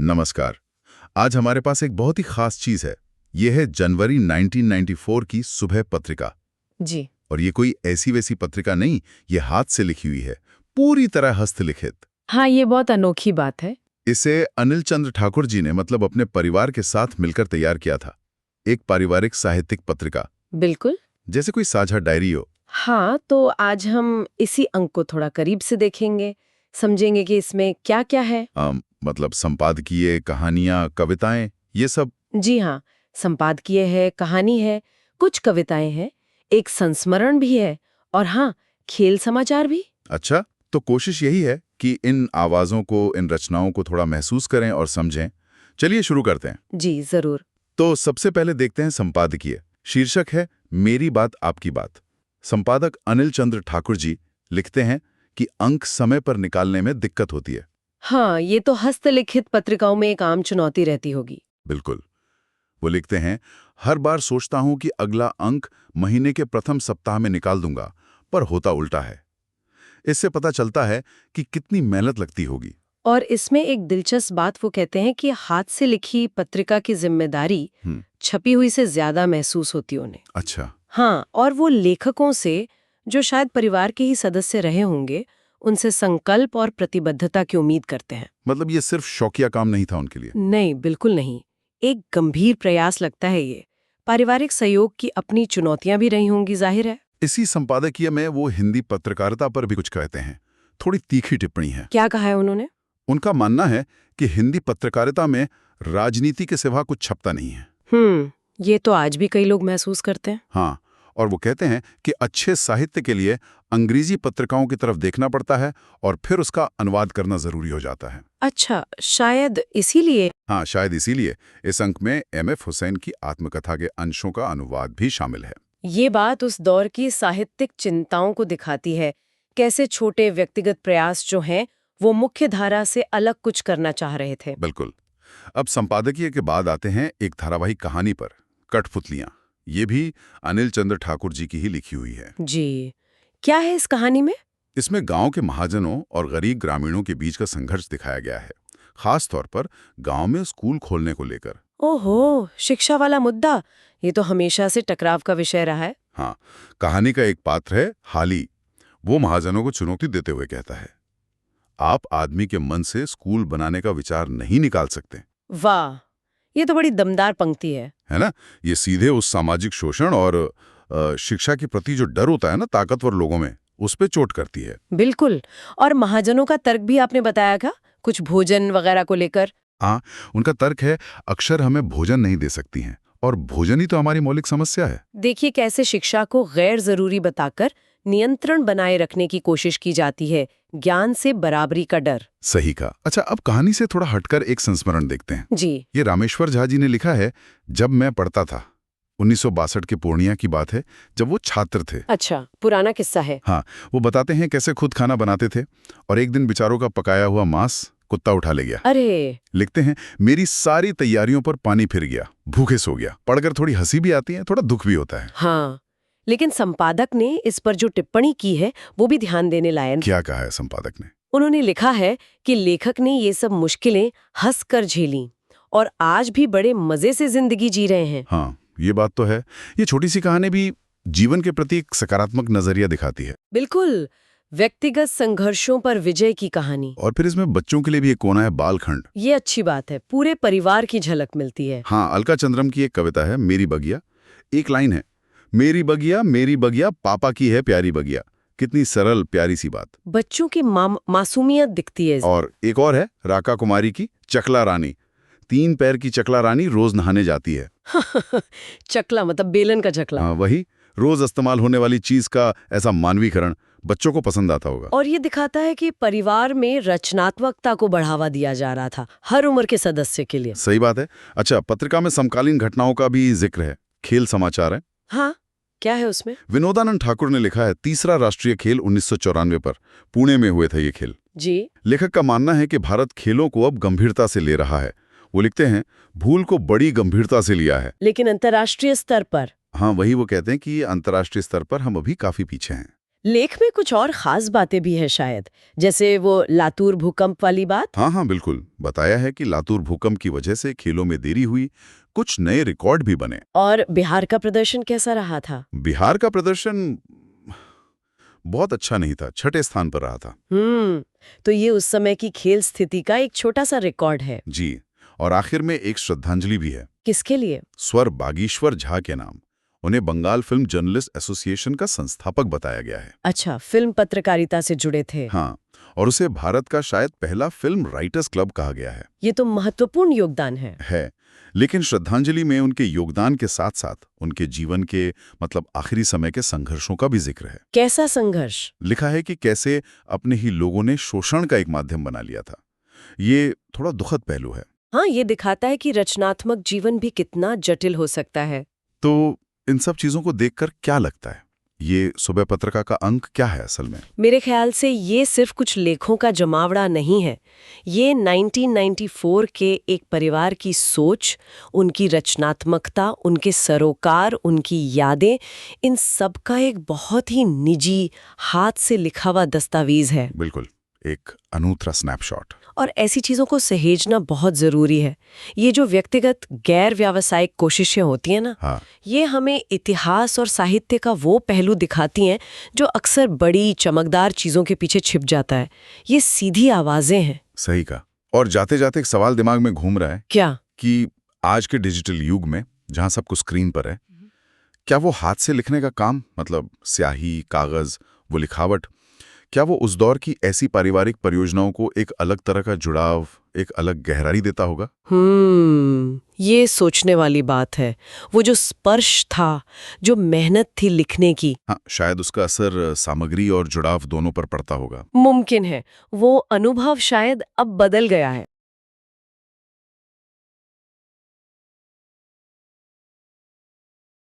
नमस्कार। आज हमारे पास एक बहुत ही खास चीज है। ये है जनवरी 1994 की सुबह पत्रिका। जी। और ये कोई ऐसी वैसी पत्रिका नहीं, ये हाथ से लिखी हुई है, पूरी तरह हस्तलिखित। हाँ, ये बहुत अनोखी बात है। इसे अनिल चंद्र ठाकुर जी ने मतलब अपने परिवार के साथ मिलकर तैयार किया था। एक पारिवारिक साहित्यिक पत्रिका, बिल्कुल। जैसे कोई साझा डायरी हो। हाँ, तो आज हम इसी अंक को थोड़ा करीब से देखेंगे, समझेंगे कि इसमें क्या-क्या है। मतलब संपादकीय, कहानियां, कविताएं, ये सब। जी हाँ, संपादकीय है, कहानी है, कुछ कविताएं हैं, एक संस्मरण भी है और हाँ, खेल समाचार भी। अच्छा, तो कोशिश यही है कि इन आवाज़ों को, इन रचनाओं को थोड़ा महसूस करें और समझें। चलिए शुरू करते हैं। जी, जरूर। तो सबसे पहले देखते हैं संपादकीय। शीर्षक है मेरी बात आपकी बात। संपादक अनिल चंद्र ठाकुर जी लिखते हैं कि अंक समय पर निकालने में दिक्कत होती है। हाँ, ये तो हस्तलिखित पत्रिकाओं में एक आम चुनौती रहती होगी। बिल्कुल। वो लिखते हैं, हर बार सोचता हूं कि अगला अंक महीने के प्रथम सप्ताह में निकाल दूंगा, पर होता उल्टा है। इससे पता चलता है कि कितनी मेहनत लगती होगी। और इसमें एक दिलचस्प बात वो कहते हैं कि हाथ से लिखी पत्रिका की जिम्मेदारी छपी हुई से ज्यादा महसूस होती है उन्हें। अच्छा। हाँ, और वो लेखकों से, जो शायद परिवार के ही सदस्य रहे होंगे, उनसे संकल्प और प्रतिबद्धता की उम्मीद करते हैं। मतलब ये सिर्फ शौकिया काम नहीं था उनके लिए। नहीं, बिल्कुल नहीं। एक गंभीर प्रयास लगता है ये। पारिवारिक सहयोग की अपनी चुनौतियां भी रही होंगी, जाहिर है। इसी संपादकीय में वो हिंदी पत्रकारिता पर भी कुछ कहते हैं। थोड़ी तीखी टिप्पणी है। क्या कहा है उन्होंने? उनका मानना है कि हिंदी पत्रकारिता में राजनीति के सिवा कुछ छपता नहीं है। ये तो आज भी कई लोग महसूस करते हैं। हाँ, और वो कहते हैं कि अच्छे साहित्य के लिए अंग्रेजी पत्रिकाओं की तरफ देखना पड़ता है और फिर उसका अनुवाद करना जरूरी हो जाता है। अच्छा, शायद इसीलिए। हाँ, शायद इसीलिए इस अंक में एम.एफ. हुसैन की आत्मकथा के अंशों का अनुवाद भी शामिल है। ये बात उस दौर की साहित्यिक चिंताओं को दिखाती है, कैसे छोटे व्यक्तिगत प्रयास जो हैं वो मुख्य धारा से अलग कुछ करना चाह रहे थे। बिल्कुल। अब संपादकीय के बाद आते हैं एक धारावाहिक कहानी पर, कठपुतलियां। ये भी अनिल चंद्र ठाकुर जी की ही लिखी हुई है। जी, क्या है इस कहानी में? इसमें गांव के महाजनों और गरीब ग्रामीणों के बीच का संघर्ष दिखाया गया है, खास तौर पर गांव में स्कूल खोलने को लेकर। ओहो, शिक्षा वाला मुद्दा। ये तो हमेशा से टकराव का विषय रहा है। हाँ, कहानी का एक पात्र है हाली। वो महाजनों को चुनौती देते हुए कहता है, आप आदमी के मन से स्कूल बनाने का विचार नहीं निकाल सकते। वाह, ये तो बड़ी दमदार पंक्ति है ना? ये सीधे उस सामाजिक शोषण और शिक्षा के प्रति जो डर होता है ना ताकतवर लोगों में, उस पे चोट करती है। बिल्कुल। और महाजनों का तर्क भी आपने बताया था, कुछ भोजन वगैरह को लेकर। हाँ, उनका तर्क है, अक्षर हमें भोजन नहीं दे सकती हैं और भोजन ही तो हमारी मौलिक समस्या है। देखिए कैसे शिक्षा को गैर जरूरी बताकर नियंत्रण बनाए रखने की कोशिश की जाती है, ज्ञान से बराबरी का डर। सही कहा। अच्छा, अब कहानी से थोड़ा हटकर एक संस्मरण देखते हैं। जी। ये रामेश्वर झा जी ने लिखा है, जब मैं पढ़ता था। 1962 के पूर्णिया की बात है, जब वो छात्र थे। अच्छा, पुराना किस्सा है। हाँ, वो बताते हैं कैसे खुद खाना बनाते थे और एक दिन बेचारों का पकाया हुआ मांस कुत्ता उठा ले गया। अरे! लिखते हैं, मेरी सारी तैयारियों पर पानी फिर गया, भूखे सो गया। पढ़कर थोड़ी हंसी भी आती है, थोड़ा दुख भी होता है। हाँ, लेकिन संपादक ने इस पर जो टिप्पणी की है वो भी ध्यान देने लायक। क्या कहा है संपादक ने? उन्होंने लिखा है कि लेखक ने ये सब मुश्किलें हंसकर झेली और आज भी बड़े मजे से जिंदगी जी रहे हैं। हाँ, ये बात तो है। ये छोटी सी कहानी भी जीवन के प्रति एक सकारात्मक नजरिया दिखाती है। बिल्कुल, व्यक्तिगत संघर्षों पर विजय की कहानी। और फिर इसमें बच्चों के लिए भी एक कोना है, बालखंड। ये अच्छी बात है, पूरे परिवार की झलक मिलती है। हाँ, अलका चंद्रम की एक कविता है, मेरी बगिया। एक लाइन है, मेरी बगिया पापा की है प्यारी बगिया। कितनी सरल प्यारी सी बात। बच्चों की मासूमियत दिखती है। और एक और है, राका कुमारी की चकला रानी। 3 पैर की चकला रानी रोज नहाने जाती है। चकला मतलब बेलन का चकला। हाँ, वही रोज इस्तेमाल होने वाली चीज का ऐसा मानवीकरण बच्चों को पसंद आता होगा। और ये दिखाता है कि परिवार में रचनात्मकता को बढ़ावा दिया जा रहा था, हर उम्र के सदस्य के लिए। सही बात है। अच्छा, पत्रिका में समकालीन घटनाओं का भी जिक्र है। खेल समाचार है। हाँ, क्या है उसमें? विनोदानंद ठाकुर ने लिखा है, तीसरा राष्ट्रीय खेल 1994 पर पुणे में हुए थे ये खेल। जी। लेखक का मानना है कि भारत खेलों को अब गंभीरता से ले रहा है। वो लिखते हैं, भूल को बड़ी गंभीरता से लिया है, लेकिन अंतर्राष्ट्रीय स्तर पर। हाँ, वही वो कहते हैं कि अंतर्राष्ट्रीय स्तर पर हम अभी काफी पीछे हैं। लेख में कुछ और खास बातें भी है शायद, जैसे वो लातूर भूकंप वाली बात। हाँ हाँ बिल्कुल, बताया है कि लातूर भूकंप की वजह से खेलों में देरी हुई, कुछ नए रिकॉर्ड भी बने। और बिहार का प्रदर्शन कैसा रहा था? बिहार का प्रदर्शन बहुत अच्छा नहीं था, छठे स्थान पर रहा था। तो ये उस समय की खेल स्थिति का एक छोटा सा रिकॉर्ड है। जी, और आखिर में एक श्रद्धांजलि भी है। किसके लिए? स्वर बागीश्वर झा के नाम। उन्हें बंगाल फिल्म जर्नलिस्ट एसोसिएशन का संस्थापक बताया गया है। अच्छा, फिल्म पत्रकारिता से जुड़े थे। हाँ, और उसे भारत का शायद पहला फिल्म राइटर्स क्लब कहा गया है। ये तो महत्वपूर्ण योगदान है। लेकिन श्रद्धांजलि में उनके योगदान के साथ साथ उनके जीवन के आखिरी समय के संघर्षों का भी जिक्र है। कैसा संघर्ष? लिखा है कि कैसे अपने ही लोगों ने शोषण का एक माध्यम बना लिया था। ये थोड़ा दुखद पहलू है। हाँ, ये दिखाता है कि रचनात्मक जीवन भी कितना जटिल हो सकता है। तो इन सब चीजों को देखकर क्या लगता है, ये सुबह पत्रिका का अंक क्या है असल में? मेरे ख्याल से ये सिर्फ कुछ लेखों का जमावड़ा नहीं है। ये 1994 के एक परिवार की सोच, उनकी रचनात्मकता, उनके सरोकार, उनकी यादें, इन सब का एक बहुत ही निजी, हाथ से लिखा हुआ दस्तावेज है। बिल्कुल, एक अनूठा स्नैपशॉट। और ऐसी चीज़ों को सहेजना बहुत ज़रूरी है। ये जो व्यक्तिगत गैर व्यावसायिक कोशिशें होती हैं ना, हाँ, ये हमें इतिहास और साहित्य का वो पहलू दिखाती हैं जो अक्सर बड़ी चमकदार चीज़ों के पीछे छिप जाता है। ये सीधी आवाज़ें हैं। सही कहा। और जाते जाते एक सवाल दिमाग में घूम रहा है क्या? कि आज के डिजिटल युग में जहां सब कुछ स्क्रीन पर है, क्या वो हाथ से लिखने का काम, स्याही, कागज, वो लिखावट, क्या वो उस दौर की ऐसी पारिवारिक परियोजनाओं को एक अलग तरह का जुड़ाव, एक अलग गहराई देता होगा? ये सोचने वाली बात है। वो जो स्पर्श था, जो मेहनत थी लिखने की, हाँ, शायद उसका असर सामग्री और जुड़ाव दोनों पर पड़ता होगा। मुमकिन है वो अनुभव शायद अब बदल गया है।